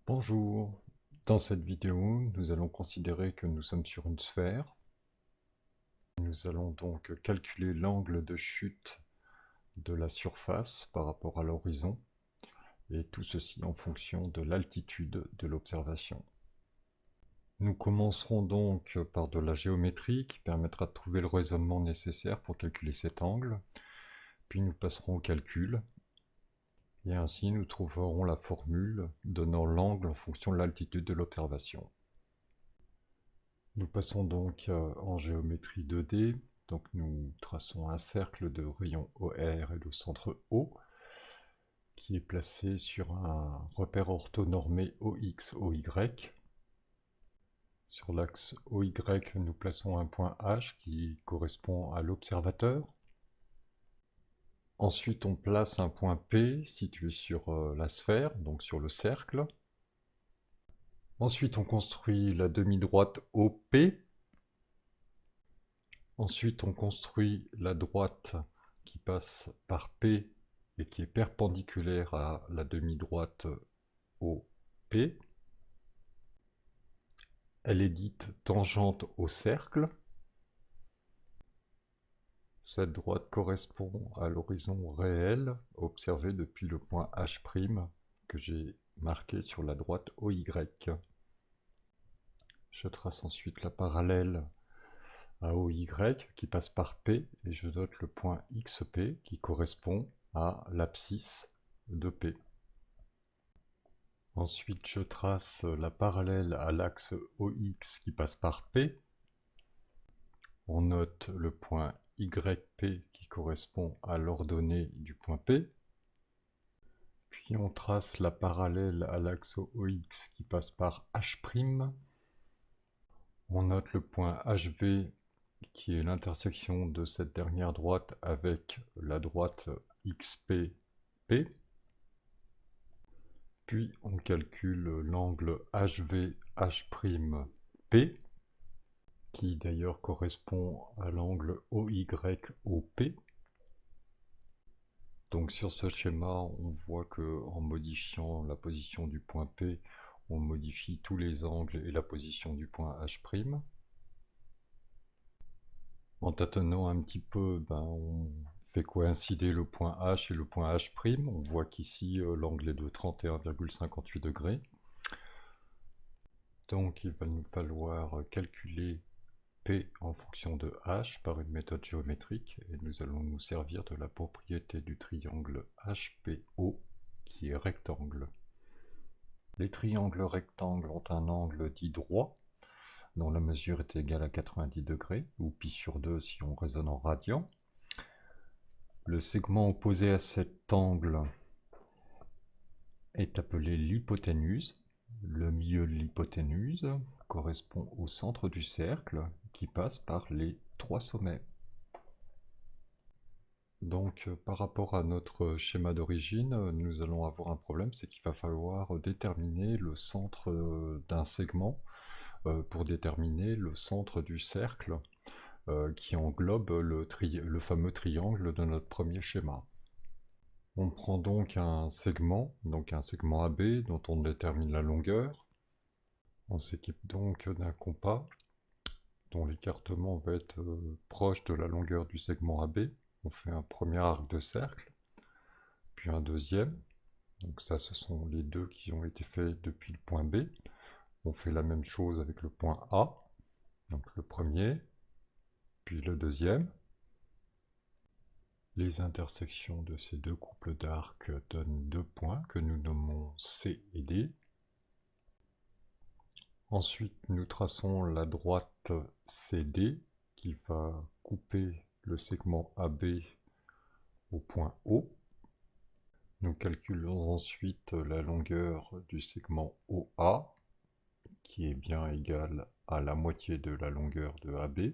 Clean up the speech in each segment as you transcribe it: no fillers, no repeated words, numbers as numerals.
Bonjour, dans cette vidéo, nous allons considérer que nous sommes sur une sphère. Nous allons donc calculer l'angle de chute de la surface par rapport à l'horizon, et tout ceci en fonction de l'altitude de l'observation. Nous commencerons donc par de la géométrie qui permettra de trouver le raisonnement nécessaire pour calculer cet angle, puis nous passerons au calcul, et ainsi nous trouverons la formule donnant l'angle en fonction de l'altitude de l'observation. Nous passons donc en géométrie 2D. Donc nous traçons un cercle de rayon OR et de centre O qui est placé sur un repère orthonormé OX, OY. Sur l'axe OY, nous plaçons un point H qui correspond à l'observateur. Ensuite, on place un point P situé sur la sphère, donc sur le cercle. Ensuite, on construit la demi-droite OP. Ensuite, on construit la droite qui passe par P et qui est perpendiculaire à la demi-droite OP. Elle est dite tangente au cercle. Cette droite correspond à l'horizon réel observé depuis le point H' que j'ai marqué sur la droite OY. Je trace ensuite la parallèle à OY qui passe par P et je note le point XP qui correspond à l'abscisse de P. Ensuite, je trace la parallèle à l'axe OX qui passe par P. On note le point YP qui correspond à l'ordonnée du point P. Puis on trace la parallèle à l'axe OX qui passe par H'. On note le point HV qui est l'intersection de cette dernière droite avec la droite XPP. Puis on calcule l'angle HV''P, qui d'ailleurs correspond à l'angle OYOP. Donc sur ce schéma, on voit que en modifiant la position du point P, on modifie tous les angles et la position du point H'. En tâtonnant un petit peu, on fait coïncider le point H et le point H'. On voit qu'ici l'angle est de 31,58 degrés. Donc il va nous falloir calculer P en fonction de H par une méthode géométrique et nous allons nous servir de la propriété du triangle HPO qui est rectangle. Les triangles rectangles ont un angle dit droit dont la mesure est égale à 90 degrés ou pi sur 2 si on raisonne en radians. Le segment opposé à cet angle est appelé l'hypoténuse. Le milieu de l'hypoténuse correspond au centre du cercle qui passe par les trois sommets. Donc par rapport à notre schéma d'origine, nous allons avoir un problème, c'est qu'il va falloir déterminer le centre d'un segment pour déterminer le centre du cercle qui englobe le fameux triangle de notre premier schéma. On prend donc un segment AB dont on détermine la longueur. On s'équipe donc d'un compas dont l'écartement va être proche de la longueur du segment AB. On fait un premier arc de cercle, puis un deuxième. Donc ça, ce sont les deux qui ont été faits depuis le point B. On fait la même chose avec le point A. Donc le premier, puis le deuxième. Les intersections de ces deux couples d'arcs donnent deux points que nous nommons C et D. Ensuite, nous traçons la droite CD qui va couper le segment AB au point O. Nous calculons ensuite la longueur du segment OA qui est bien égale à la moitié de la longueur de AB.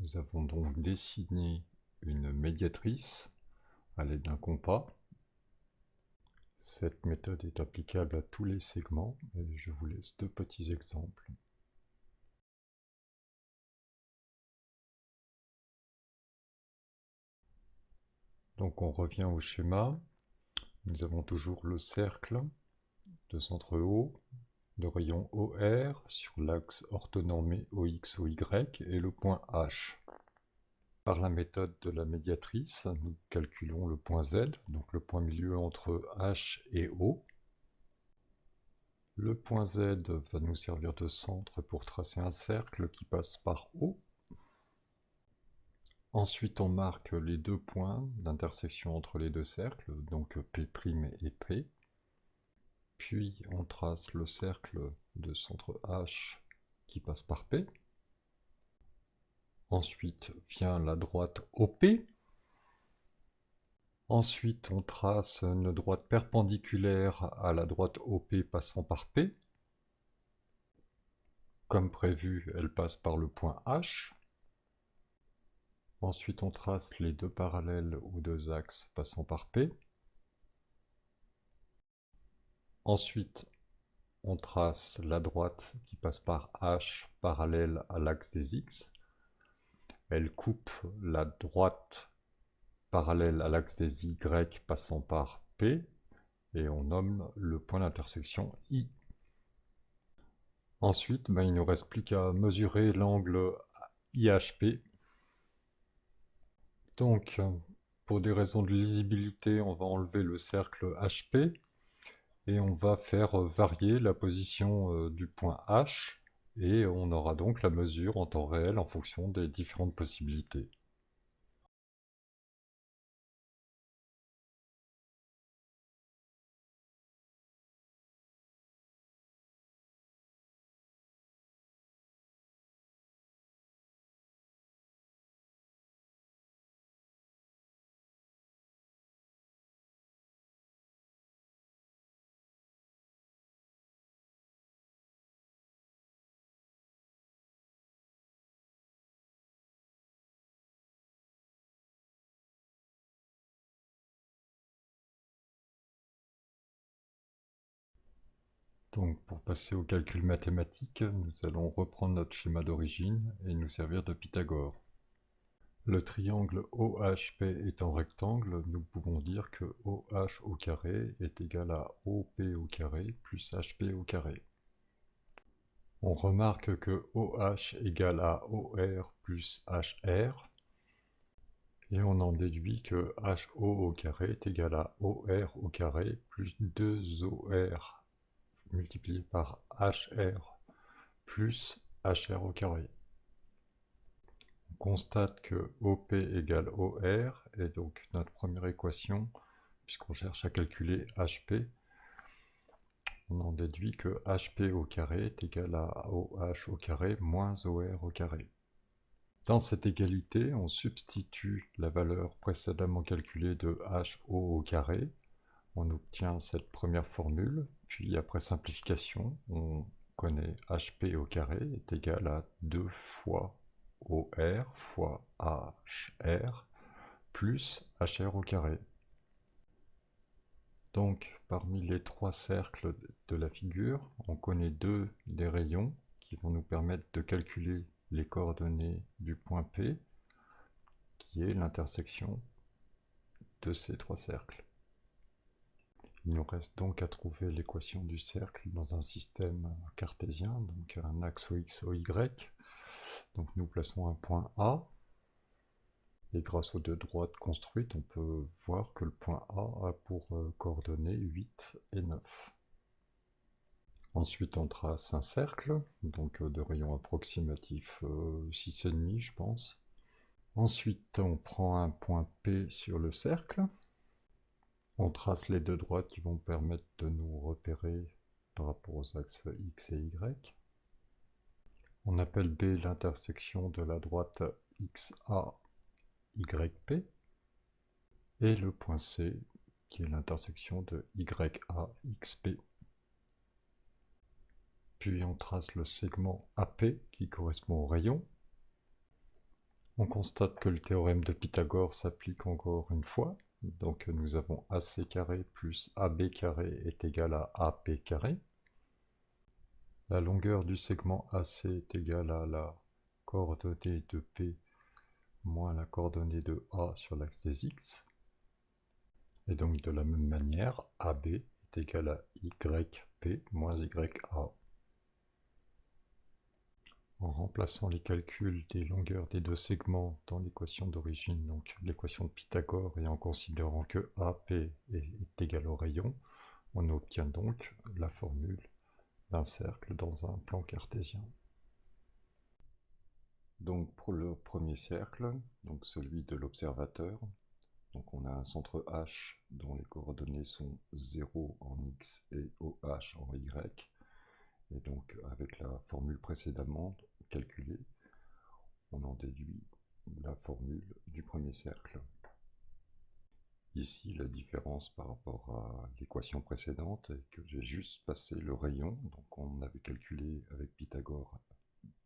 Nous avons donc dessiné une médiatrice à l'aide d'un compas. Cette méthode est applicable à tous les segments et je vous laisse deux petits exemples. Donc on revient au schéma. Nous avons toujours le cercle de centre O, de rayon OR sur l'axe orthonormé OX, OY et le point H. Par la méthode de la médiatrice, nous calculons le point Z, donc le point milieu entre H et O. Le point Z va nous servir de centre pour tracer un cercle qui passe par O. Ensuite, on marque les deux points d'intersection entre les deux cercles, donc P' et P. Puis, on trace le cercle de centre H qui passe par P. Ensuite vient la droite OP. Ensuite, on trace une droite perpendiculaire à la droite OP passant par P. Comme prévu, elle passe par le point H. Ensuite, on trace les deux parallèles aux deux axes passant par P. Ensuite, on trace la droite qui passe par H parallèle à l'axe des X. Elle coupe la droite parallèle à l'axe des Y passant par P et on nomme le point d'intersection I. Ensuite, il ne nous reste plus qu'à mesurer l'angle IHP. Donc, pour des raisons de lisibilité, on va enlever le cercle HP et on va faire varier la position du point H et on aura donc la mesure en temps réel en fonction des différentes possibilités. Donc pour passer au calcul mathématique, nous allons reprendre notre schéma d'origine et nous servir de Pythagore. Le triangle OHP étant rectangle, nous pouvons dire que OH au carré est égal à OP au carré plus HP au carré. On remarque que OH égale à OR plus HR, et on en déduit que HO au carré est égal à OR au carré plus 2OR multiplié par HR plus HR au carré. On constate que OP égale OR, et donc notre première équation, puisqu'on cherche à calculer HP, on en déduit que HP au carré est égal à OH au carré moins OR au carré. Dans cette égalité, on substitue la valeur précédemment calculée de HO au carré. On obtient cette première formule, puis après simplification, on connaît HP au carré est égal à 2 fois OR fois HR plus HR au carré. Donc, parmi les trois cercles de la figure, on connaît deux des rayons qui vont nous permettre de calculer les coordonnées du point P, qui est l'intersection de ces trois cercles. Il nous reste donc à trouver l'équation du cercle dans un système cartésien, donc un axe OX, OY. Donc nous plaçons un point A, et grâce aux deux droites construites, on peut voir que le point A a pour coordonnées 8 et 9. Ensuite, on trace un cercle, donc de rayon approximatif 6,5, je pense. Ensuite, on prend un point P sur le cercle. On trace les deux droites qui vont permettre de nous repérer par rapport aux axes X et Y. On appelle B l'intersection de la droite XA YP, et le point C qui est l'intersection de YA XP. Puis on trace le segment AP qui correspond au rayon. On constate que le théorème de Pythagore s'applique encore une fois. Donc nous avons AC carré plus AB carré est égal à AP carré. La longueur du segment AC est égale à la coordonnée de P moins la coordonnée de A sur l'axe des X. Et donc de la même manière, AB est est égal à YP moins YA. En remplaçant les calculs des longueurs des deux segments dans l'équation d'origine, donc l'équation de Pythagore, et en considérant que AP est égal au rayon, on obtient donc la formule d'un cercle dans un plan cartésien. Donc pour le premier cercle, donc celui de l'observateur, donc on a un centre H dont les coordonnées sont 0 en X et OH en Y. Et donc avec la formule précédemment calculée, on en déduit la formule du premier cercle. Ici, la différence par rapport à l'équation précédente est que j'ai juste passé le rayon, donc on avait calculé avec Pythagore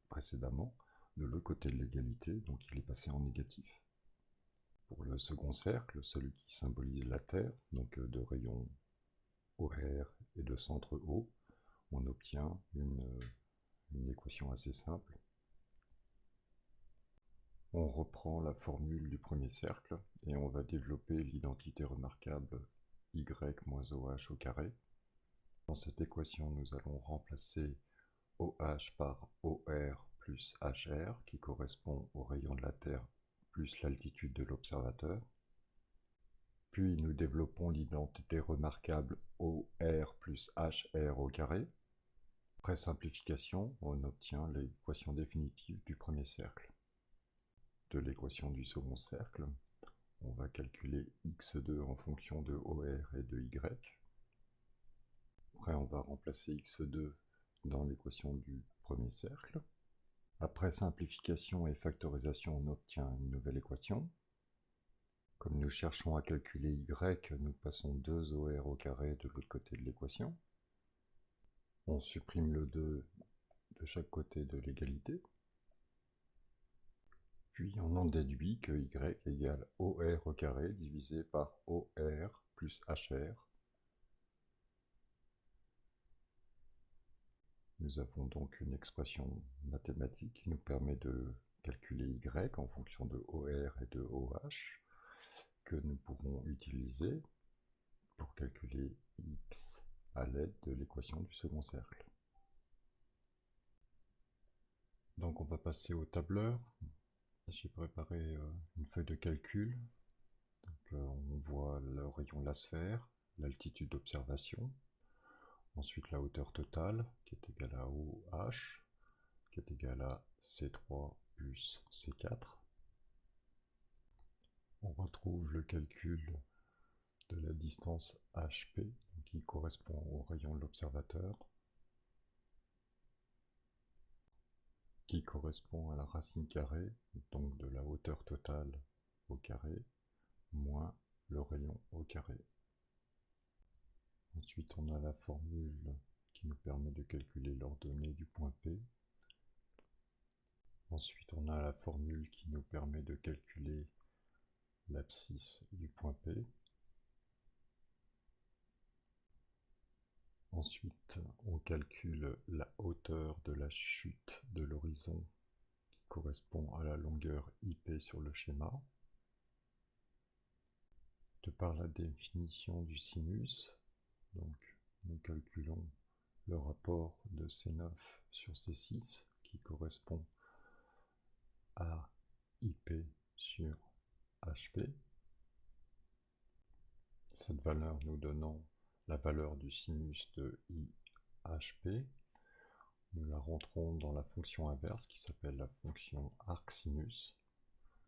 précédemment, de l'autre côté de l'égalité, donc il est passé en négatif. Pour le second cercle, celui qui symbolise la Terre, donc de rayon OR et de centre O, on obtient une équation assez simple. On reprend la formule du premier cercle et on va développer l'identité remarquable y moins OH au carré. Dans cette équation, nous allons remplacer OH par OR plus HR, qui correspond au rayon de la Terre plus l'altitude de l'observateur. Puis nous développons l'identité remarquable OR plus HR au carré. Après simplification, on obtient l'équation définitive du premier cercle. De l'équation du second cercle, on va calculer x2 en fonction de OR et de Y. Après, on va remplacer x2 dans l'équation du premier cercle. Après simplification et factorisation, on obtient une nouvelle équation. Comme nous cherchons à calculer y, nous passons 2 OR au carré de l'autre côté de l'équation. On supprime le 2 de chaque côté de l'égalité. Puis on en déduit que y égale OR au carré divisé par OR plus HR. Nous avons donc une expression mathématique qui nous permet de calculer y en fonction de OR et de OH, que nous pourrons utiliser pour calculer x à l'aide de l'équation du second cercle. Donc on va passer au tableur. J'ai préparé une feuille de calcul. Donc, on voit le rayon de la sphère, l'altitude d'observation, ensuite la hauteur totale qui est égale à OH, qui est égale à C3 plus C4. On retrouve le calcul de la distance HP, qui correspond au rayon de l'observateur, qui correspond à la racine carrée, donc de la hauteur totale au carré, moins le rayon au carré. Ensuite, on a la formule qui nous permet de calculer l'ordonnée du point P. Ensuite, on a la formule qui nous permet de calculer l'abscisse du point P. Ensuite, on calcule la hauteur de la chute de l'horizon qui correspond à la longueur IP sur le schéma. De par la définition du sinus, donc nous calculons le rapport de C9 sur C6 qui correspond à IP sur HP. Cette valeur nous donnant la valeur du sinus de IHP. Nous la rentrons dans la fonction inverse qui s'appelle la fonction arcsinus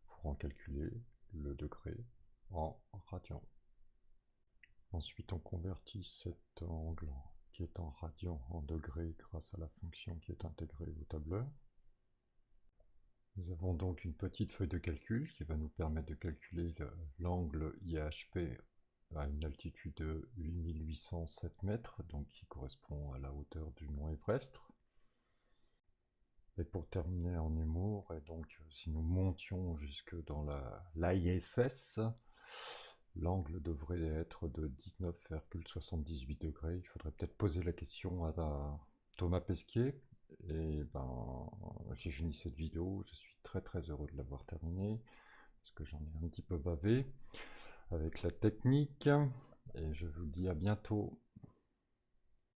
pour en calculer le degré en radians. Ensuite, on convertit cet angle qui est en radians en degrés grâce à la fonction qui est intégrée au tableur. Nous avons donc une petite feuille de calcul qui va nous permettre de calculer l'angle IHP à une altitude de 8807 mètres, donc qui correspond à la hauteur du mont Everest. Et pour terminer en humour, et donc si nous montions jusque dans l'ISS, l'angle devrait être de 19,78 degrés. Il faudrait peut-être poser la question à Thomas Pesquet. Et j'ai fini cette vidéo, je suis très heureux de l'avoir terminée, parce que j'en ai un petit peu bavé avec la technique, et je vous dis à bientôt.